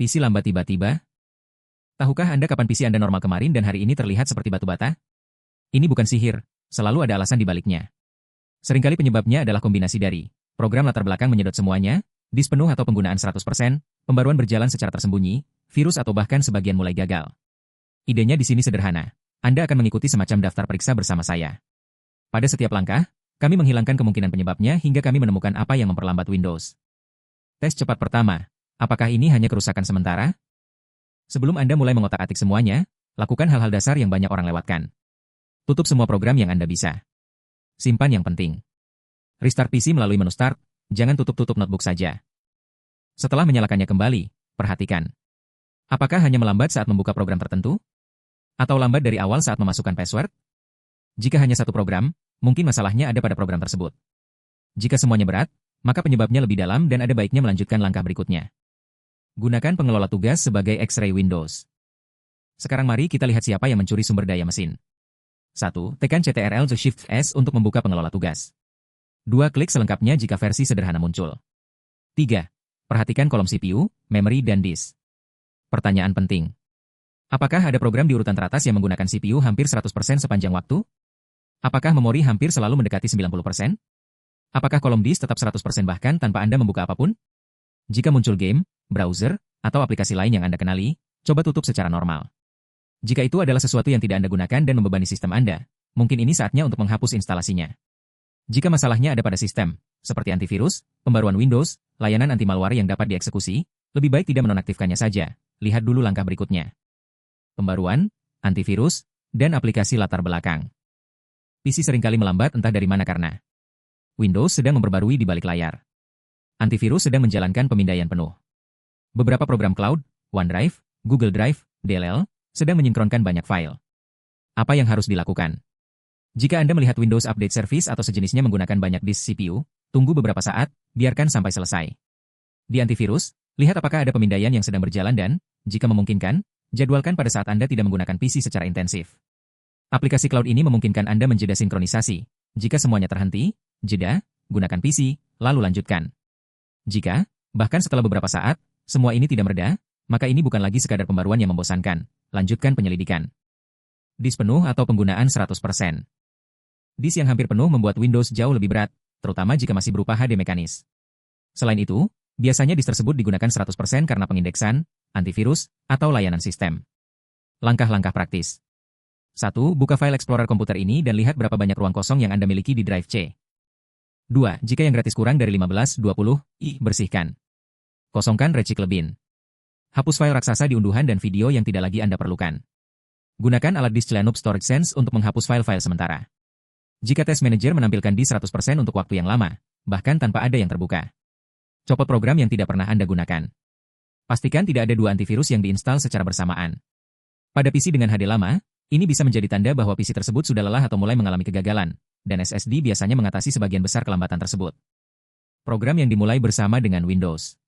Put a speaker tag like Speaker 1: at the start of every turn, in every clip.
Speaker 1: PC lambat tiba-tiba? Tahukah Anda kapan PC Anda normal kemarin dan hari ini terlihat seperti batu bata? Ini bukan sihir, selalu ada alasan di baliknya. Seringkali penyebabnya adalah kombinasi dari program latar belakang menyedot semuanya, disk penuh atau penggunaan 100%, pembaruan berjalan secara tersembunyi, virus atau bahkan sebagian mulai gagal. Idenya di sini sederhana. Anda akan mengikuti semacam daftar periksa bersama saya. Pada setiap langkah, kami menghilangkan kemungkinan penyebabnya hingga kami menemukan apa yang memperlambat Windows. Tes cepat pertama. Apakah ini hanya kerusakan sementara? Sebelum Anda mulai mengotak-atik semuanya, lakukan hal-hal dasar yang banyak orang lewatkan. Tutup semua program yang Anda bisa. Simpan yang penting. Restart PC melalui menu Start, jangan tutup-tutup notebook saja. Setelah menyalakannya kembali, perhatikan. Apakah hanya melambat saat membuka program tertentu? Atau lambat dari awal saat memasukkan password? Jika hanya satu program, mungkin masalahnya ada pada program tersebut. Jika semuanya berat, maka penyebabnya lebih dalam dan ada baiknya melanjutkan langkah berikutnya. Gunakan pengelola tugas sebagai X-ray Windows. Sekarang mari kita lihat siapa yang mencuri sumber daya mesin. 1. Tekan Ctrl+Shift+S untuk membuka pengelola tugas. 2. Klik selengkapnya jika versi sederhana muncul. 3. Perhatikan kolom CPU, memori dan disk. Pertanyaan penting. Apakah ada program di urutan teratas yang menggunakan CPU hampir 100% sepanjang waktu? Apakah memori hampir selalu mendekati 90%? Apakah kolom disk tetap 100% bahkan tanpa Anda membuka apapun? Jika muncul game, browser, atau aplikasi lain yang Anda kenali, coba tutup secara normal. Jika itu adalah sesuatu yang tidak Anda gunakan dan membebani sistem Anda, mungkin ini saatnya untuk menghapus instalasinya. Jika masalahnya ada pada sistem, seperti antivirus, pembaruan Windows, layanan anti-malware yang dapat dieksekusi, lebih baik tidak menonaktifkannya saja. Lihat dulu langkah berikutnya. Pembaruan, antivirus, dan aplikasi latar belakang. PC seringkali melambat entah dari mana karena Windows sedang memperbarui di balik layar. Antivirus sedang menjalankan pemindaian penuh. Beberapa program cloud, OneDrive, Google Drive, DLL, sedang menyinkronkan banyak file. Apa yang harus dilakukan? Jika Anda melihat Windows Update Service atau sejenisnya menggunakan banyak disk CPU, tunggu beberapa saat, biarkan sampai selesai. Di antivirus, lihat apakah ada pemindaian yang sedang berjalan dan, jika memungkinkan, jadwalkan pada saat Anda tidak menggunakan PC secara intensif. Aplikasi cloud ini memungkinkan Anda menjeda sinkronisasi. Jika semuanya terhenti, jeda, gunakan PC, lalu lanjutkan. Jika, bahkan setelah beberapa saat, semua ini tidak mereda, maka ini bukan lagi sekadar pembaruan yang membosankan. Lanjutkan penyelidikan. Disk penuh atau penggunaan 100%. Disk yang hampir penuh membuat Windows jauh lebih berat, terutama jika masih berupa HD mekanis. Selain itu, biasanya disk tersebut digunakan 100% karena pengindeksan, antivirus, atau layanan sistem. Langkah-langkah praktis. 1. Buka file Explorer komputer ini dan lihat berapa banyak ruang kosong yang Anda miliki di drive C. 2. Jika yang gratis kurang dari 15-20, bersihkan. Kosongkan Recycle Bin. Hapus file raksasa di unduhan dan video yang tidak lagi Anda perlukan. Gunakan alat disk Linux Storage Sense untuk menghapus file-file sementara. Jika Test Manager menampilkan disk 100% untuk waktu yang lama, bahkan tanpa ada yang terbuka. Copot program yang tidak pernah Anda gunakan. Pastikan tidak ada 2 antivirus yang diinstal secara bersamaan. Pada PC dengan HD lama, ini bisa menjadi tanda bahwa PC tersebut sudah lelah atau mulai mengalami kegagalan, dan SSD biasanya mengatasi sebagian besar kelambatan tersebut. Program yang dimulai bersama dengan Windows.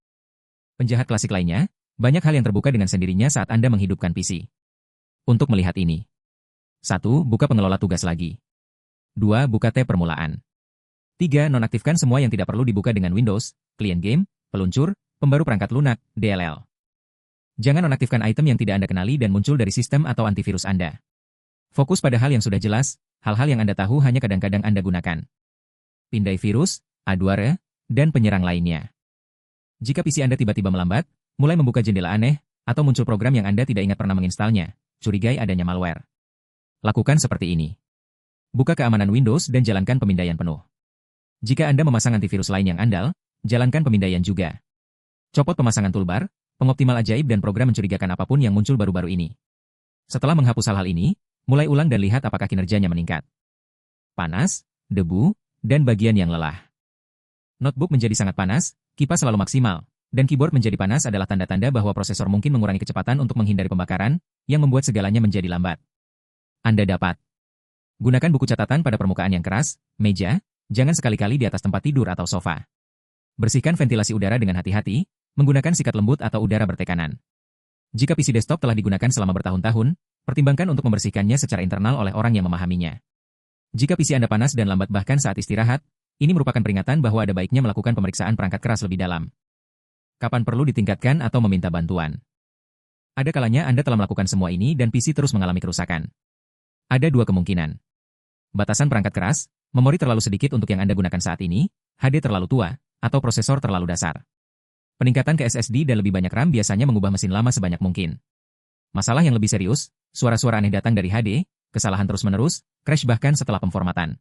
Speaker 1: Penjahat klasik lainnya, banyak hal yang terbuka dengan sendirinya saat Anda menghidupkan PC. Untuk melihat ini. 1. Buka pengelola tugas lagi. 2. Buka tab permulaan. 3. Nonaktifkan semua yang tidak perlu dibuka dengan Windows, klien game, peluncur, pembaru perangkat lunak, DLL. Jangan nonaktifkan item yang tidak Anda kenali dan muncul dari sistem atau antivirus Anda. Fokus pada hal yang sudah jelas, hal-hal yang Anda tahu hanya kadang-kadang Anda gunakan. Pindai virus, adware, dan penyerang lainnya. Jika PC Anda tiba-tiba melambat, mulai membuka jendela aneh, atau muncul program yang Anda tidak ingat pernah menginstalnya, curigai adanya malware. Lakukan seperti ini. Buka keamanan Windows dan jalankan pemindaian penuh. Jika Anda memasang antivirus lain yang andal, jalankan pemindaian juga. Copot pemasangan toolbar, pengoptimal ajaib dan program mencurigakan apapun yang muncul baru-baru ini. Setelah menghapus hal-hal ini, mulai ulang dan lihat apakah kinerjanya meningkat. Panas, debu, dan bagian yang lelah. Notebook menjadi sangat panas, kipas selalu maksimal, dan keyboard menjadi panas adalah tanda-tanda bahwa prosesor mungkin mengurangi kecepatan untuk menghindari pembakaran, yang membuat segalanya menjadi lambat. Anda dapat gunakan buku catatan pada permukaan yang keras, meja, jangan sekali-kali di atas tempat tidur atau sofa. Bersihkan ventilasi udara dengan hati-hati, menggunakan sikat lembut atau udara bertekanan. Jika PC desktop telah digunakan selama bertahun-tahun, pertimbangkan untuk membersihkannya secara internal oleh orang yang memahaminya. Jika PC Anda panas dan lambat bahkan saat istirahat, ini merupakan peringatan bahwa ada baiknya melakukan pemeriksaan perangkat keras lebih dalam. Kapan perlu ditingkatkan atau meminta bantuan? Ada kalanya Anda telah melakukan semua ini dan PC terus mengalami kerusakan. Ada dua kemungkinan. Batasan perangkat keras, memori terlalu sedikit untuk yang Anda gunakan saat ini, HD terlalu tua, atau prosesor terlalu dasar. Peningkatan ke SSD dan lebih banyak RAM biasanya mengubah mesin lama sebanyak mungkin. Masalah yang lebih serius, suara-suara aneh datang dari HD, kesalahan terus-menerus, crash bahkan setelah pemformatan.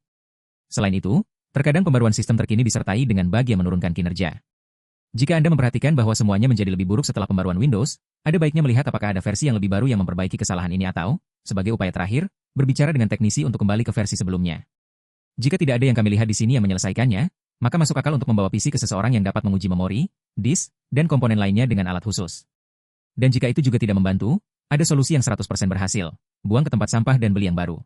Speaker 1: Selain itu, terkadang pembaruan sistem terkini disertai dengan bug yang menurunkan kinerja. Jika Anda memperhatikan bahwa semuanya menjadi lebih buruk setelah pembaruan Windows, ada baiknya melihat apakah ada versi yang lebih baru yang memperbaiki kesalahan ini atau, sebagai upaya terakhir, berbicara dengan teknisi untuk kembali ke versi sebelumnya. Jika tidak ada yang kami lihat di sini yang menyelesaikannya, maka masuk akal untuk membawa PC ke seseorang yang dapat menguji memori, disk, dan komponen lainnya dengan alat khusus. Dan jika itu juga tidak membantu, ada solusi yang 100% berhasil. Buang ke tempat sampah dan beli yang baru.